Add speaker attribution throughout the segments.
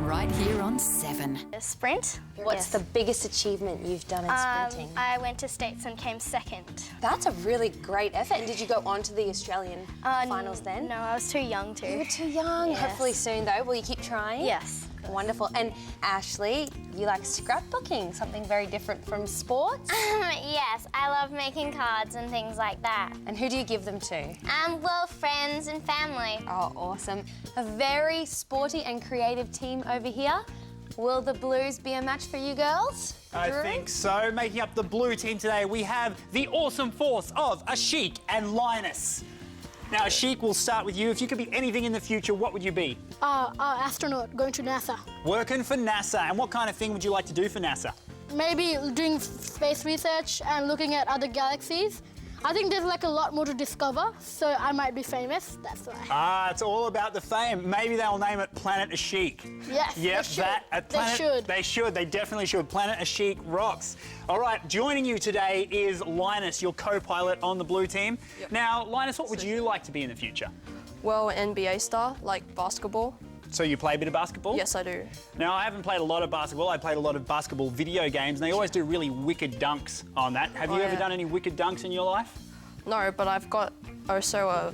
Speaker 1: right here on 7.
Speaker 2: A sprint.
Speaker 3: What's the biggest achievement you've done in sprinting?
Speaker 2: I went to States and came second.
Speaker 3: That's a really great effort. And did you go on to the Australian finals then?
Speaker 2: No, I was too young to.
Speaker 3: You were too young.
Speaker 2: Yes.
Speaker 3: Hopefully soon though. Will you keep trying?
Speaker 2: Yes.
Speaker 3: Wonderful. And Ashley, you like scrapbooking, something very different from sports?
Speaker 4: Yes, I love making cards and things like that.
Speaker 3: And who do you give them to?
Speaker 4: Well, friends and family.
Speaker 3: Oh, awesome. A very sporty and creative team over here. Will the Blues be a match for you girls?
Speaker 5: I think so. Making up the blue team today, we have the awesome force of AIshik and Linus. Now, AIshik, we'll start with you. If you could be anything in the future, what would you be?
Speaker 6: Astronaut, going to NASA.
Speaker 5: Working for NASA. And what kind of thing would you like to do for NASA?
Speaker 6: Maybe doing space research and looking at other galaxies. I think there's like a lot more to discover, so I might be famous, that's why.
Speaker 5: It's all about the fame. Maybe they'll name it Planet AIshik.
Speaker 6: Yes,
Speaker 5: They should. They definitely should. Planet AIshik rocks. All right, joining you today is Linus, your co-pilot on the blue team.
Speaker 7: Yep.
Speaker 5: Now, Linus, what would you like to be in the future?
Speaker 7: Well, NBA star, like basketball.
Speaker 5: So you play a bit of basketball?
Speaker 7: Yes, I do.
Speaker 5: Now, I haven't played a lot of basketball. I played a lot of basketball video games, and they always do really wicked dunks on that. Have you ever done any wicked dunks in your life?
Speaker 7: No, but I've got also a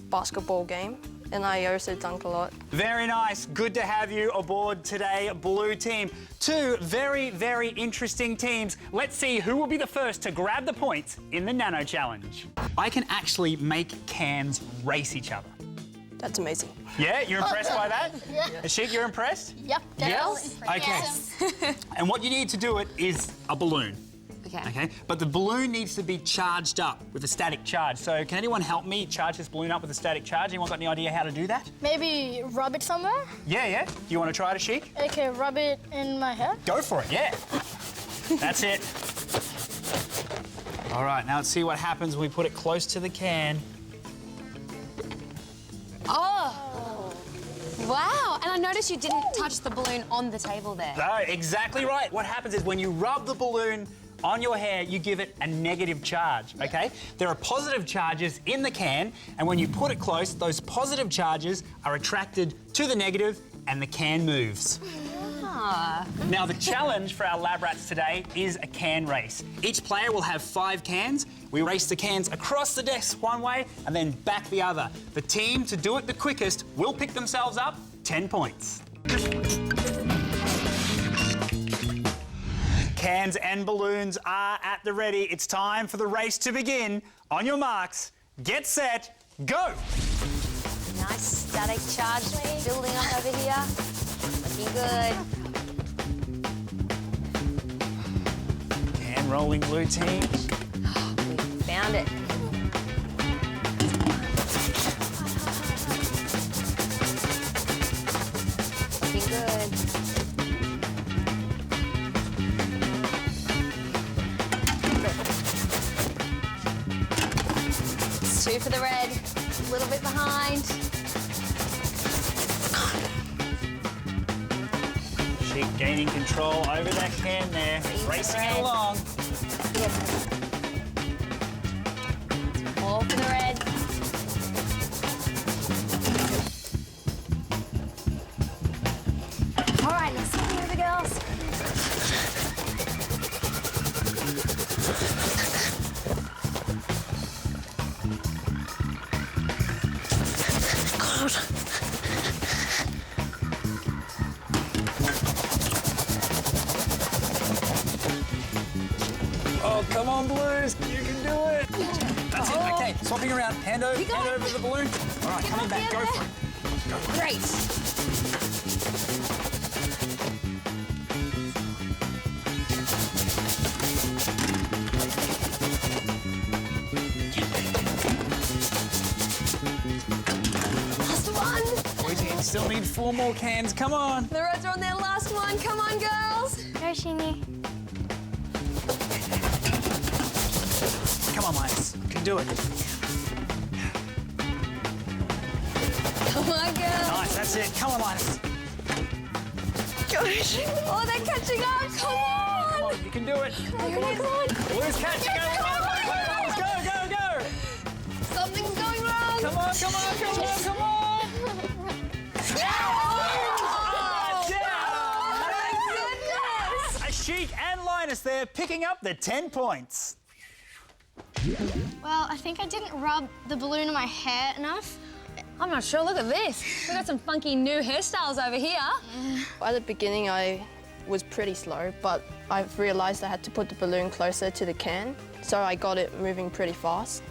Speaker 7: basketball game, and I also dunk a lot.
Speaker 5: Very nice. Good to have you aboard today, blue team. Two very, very interesting teams. Let's see who will be the first to grab the points in the Nano Challenge. I can actually make cans race each other.
Speaker 7: That's amazing.
Speaker 5: Yeah, you're impressed by that?
Speaker 6: Yeah.
Speaker 5: AIshik, you're impressed?
Speaker 6: Yep,
Speaker 5: Yes? Okay. And what you need to do it is a balloon. Okay. But the balloon needs to be charged up with a static charge. So can anyone help me charge this balloon up with a static charge? Anyone got any idea how to do that?
Speaker 6: Maybe rub it somewhere?
Speaker 5: Yeah. Do you want to try it, AIshik?
Speaker 6: Okay, rub it in my hair.
Speaker 5: Go for it, yeah. That's it. All right, now let's see what happens when we put it close to the can.
Speaker 3: Oh! Wow, and I noticed you didn't touch the balloon on the table there.
Speaker 5: No, exactly right. What happens is when you rub the balloon on your hair, you give it a negative charge, okay? There are positive charges in the can, and when you put it close, those positive charges are attracted to the negative, and the can moves. Now, the challenge for our lab rats today is a can race. Each player will have 5 cans. We race the cans across the desk one way and then back the other. The team to do it the quickest will pick themselves up 10 points. Cans and balloons are at the ready. It's time for the race to begin. On your marks, get set, go!
Speaker 3: Nice static charge building up over here. Looking good.
Speaker 5: Can rolling, blue team.
Speaker 3: We found it. Looking good. It's 2 for the red. A little bit behind.
Speaker 5: AIshik gaining control over that can there, racing it along.
Speaker 3: All for the red. All right, let's see here, the girls.
Speaker 5: Oh, come on, Blues. You can do it. That's it. Okay, swapping around. Hand over the balloon. All right, coming back. Go for it. Go for it.
Speaker 3: Great. Last one.
Speaker 5: Boys, you still need 4 more cans. Come on.
Speaker 3: The Reds are on their last one. Come on, girls.
Speaker 4: Go, Shinny.
Speaker 5: Come on, Linus. You can do it.
Speaker 3: Come on, girls.
Speaker 5: Nice, that's it. Come on, Linus.
Speaker 3: Gosh. Oh, they're catching up. Come on.
Speaker 5: Come on, you can do it.
Speaker 3: Come on.
Speaker 5: Blues catching up. Come on, go.
Speaker 3: Something's going wrong.
Speaker 5: Come on.
Speaker 3: Oh!
Speaker 5: AIshik and Linus there picking up the 10 points.
Speaker 2: Well, I think I didn't rub the balloon in my hair enough.
Speaker 3: I'm not sure. Look at this. We've got some funky new hairstyles over here.
Speaker 7: At the beginning, I was pretty slow, but I've realised I had to put the balloon closer to the can, so I got it moving pretty fast.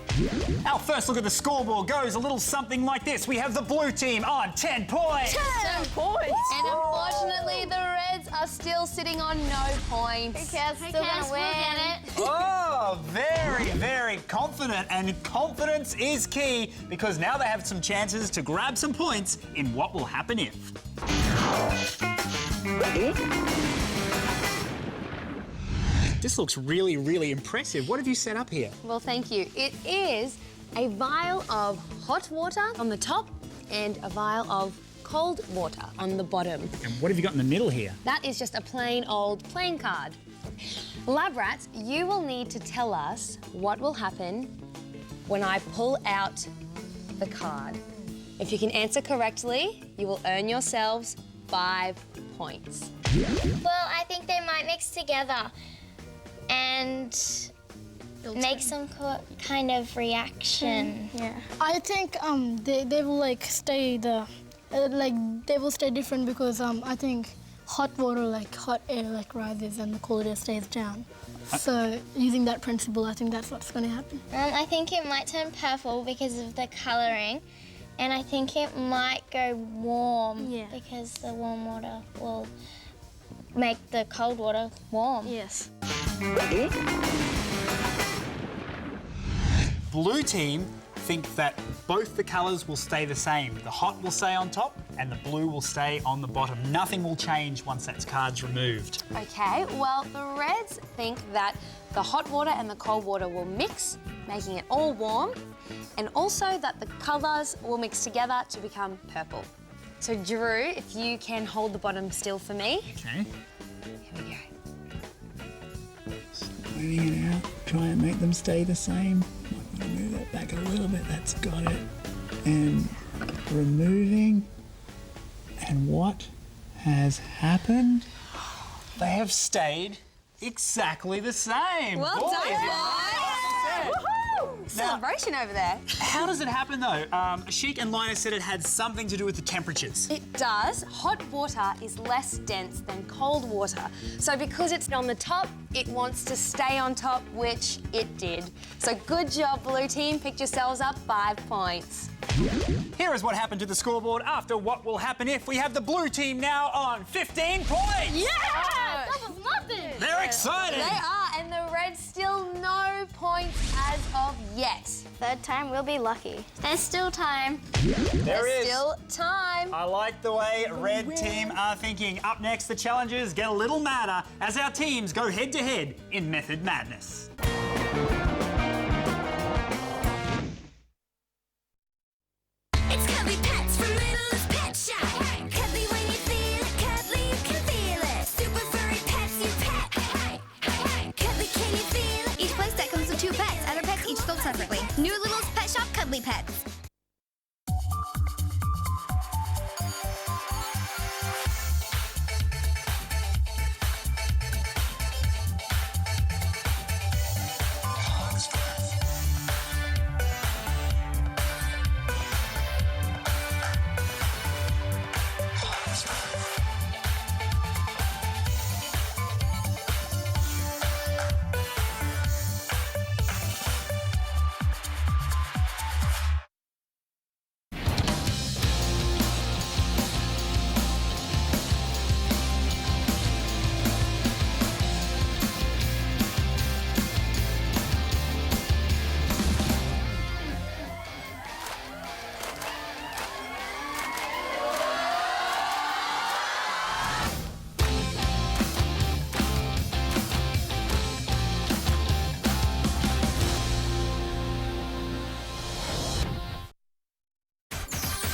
Speaker 5: Our first look at the scoreboard goes a little something like this. We have the blue team on 10 points.
Speaker 7: 10 points!
Speaker 3: And unfortunately, the Reds are still sitting on no points.
Speaker 4: Who cares? Still gonna win. We'll get it.
Speaker 5: Oh, very, very confident. And confidence is key because now they have some chances to grab some points in what will happen if. This looks really, really impressive. What have you set up here?
Speaker 3: Well, thank you. It is a vial of hot water on the top and a vial of cold water on the bottom.
Speaker 5: And what have you got in the middle here?
Speaker 3: That is just a plain old playing card. Lab rats, you will need to tell us what will happen when I pull out the card. If you can answer correctly, you will earn yourselves 5 points.
Speaker 4: Well, I think they might mix together and make some kind of reaction.
Speaker 2: Yeah.
Speaker 6: I think they will stay they will stay different because I think hot water hot air rises and the cold air stays down. So using that principle, I think that's what's going to happen.
Speaker 4: I think it might turn purple because of the colouring, and I think it might go warm because the warm water will make the cold water warm.
Speaker 2: Yes.
Speaker 5: Blue team think that both the colours will stay the same. The hot will stay on top and the blue will stay on the bottom. Nothing will change once that card's removed.
Speaker 3: Okay, well, the Reds think that the hot water and the cold water will mix, making it all warm, and also that the colours will mix together to become purple. So, Drew, if you can hold the bottom still for me.
Speaker 5: Okay.
Speaker 3: Here we go.
Speaker 5: Moving it out, try and make them stay the same. Might want to move that back a little bit, that's got it. And removing. And what has happened? They have stayed exactly the same.
Speaker 3: Well
Speaker 5: Boys,
Speaker 3: done,
Speaker 5: guys.
Speaker 3: Woohoo! Celebration over there.
Speaker 5: How does it happen though? AIshik and Linus said it had something to do with the temperatures.
Speaker 3: It does. Hot water is less dense than cold water. So because it's on the top, it wants to stay on top, which it did. So good job, blue team. Picked yourselves up 5 points.
Speaker 5: Here is what happened to the scoreboard after what will happen if we have the blue team now on 15 points.
Speaker 6: Yeah! That was nothing!
Speaker 5: They're excited.
Speaker 3: They are, and the Reds still no points as of yet.
Speaker 2: Third time, we'll be lucky.
Speaker 4: There's still time.
Speaker 5: There is.
Speaker 3: Still time.
Speaker 5: I like the way red team are thinking. Up next, the challenges get a little madder as our teams go head-to-head in Method Madness.
Speaker 1: It's Cuddly Pets from Littlest Pet Shop. Cuddly when you feel it, cuddly you can feel it. Super furry pets you pet. Cuddly can you feel it? Each play set comes with 2 pets. Other pets each sold separately. New Littlest Pet Shop Cuddly Pets.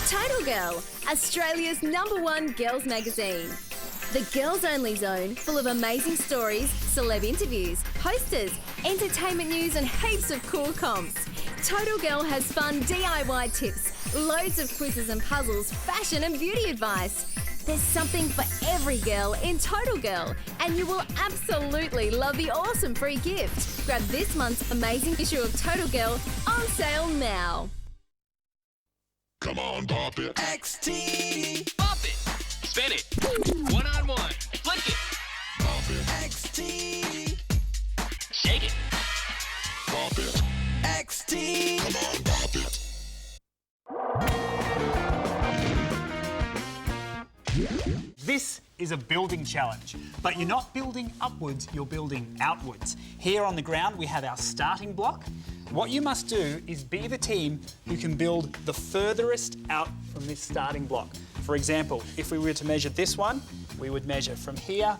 Speaker 8: Title Girl, Australia's #1 girls magazine. The girls only zone, full of amazing stories, celeb interviews, posters, entertainment news and heaps of cool comps. Total Girl has fun DIY tips, loads of quizzes and puzzles, fashion and beauty advice. There's something for every girl in Total Girl, and you will absolutely love the awesome free gift. Grab this month's amazing issue of Total Girl on sale now.
Speaker 9: Come on, pop it.
Speaker 10: XT. Pop it. Spin it. One-on-one. Flick it.
Speaker 9: Pop it.
Speaker 10: XT. Shake it.
Speaker 9: Pop it.
Speaker 10: XT.
Speaker 9: Come on, pop it.
Speaker 5: This is a building challenge, but you're not building upwards, you're building outwards. Here on the ground, we have our starting block. What you must do is be the team who can build the furthest out from this starting block. For example, if we were to measure this one, we would measure from here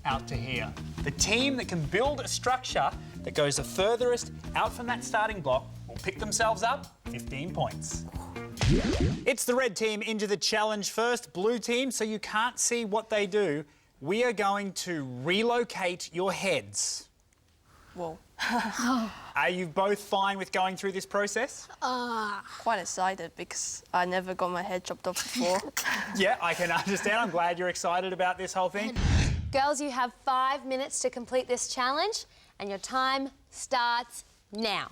Speaker 5: out to here. The team that can build a structure that goes the furthest out from that starting block will pick themselves up 15 points. It's the red team into the challenge first. Blue team, so you can't see what they do, we are going to relocate your heads.
Speaker 7: Whoa.
Speaker 5: Are you both fine with going through this process?
Speaker 7: Quite excited because I never got my head chopped off before.
Speaker 5: Yeah, I can understand. I'm glad you're excited about this whole thing.
Speaker 3: Girls, you have 5 minutes to complete this challenge, and your time starts now.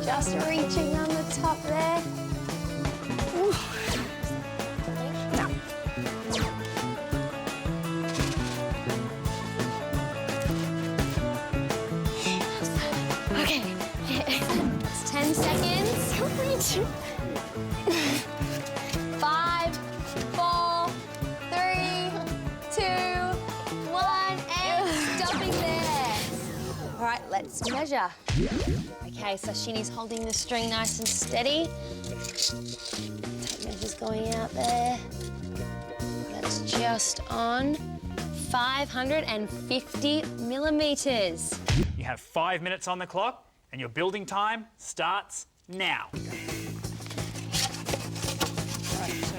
Speaker 2: Just reaching on the top there. Ooh.
Speaker 3: Okay. It's 10 seconds. 5, 4, 3, 2, 1, and stopping there. All right, let's measure. Okay, so Shini's holding the string nice and steady. Tape measure's going out there. That's just on 550 millimetres.
Speaker 5: You have 5 minutes on the clock, and your building time starts now.
Speaker 7: Right, so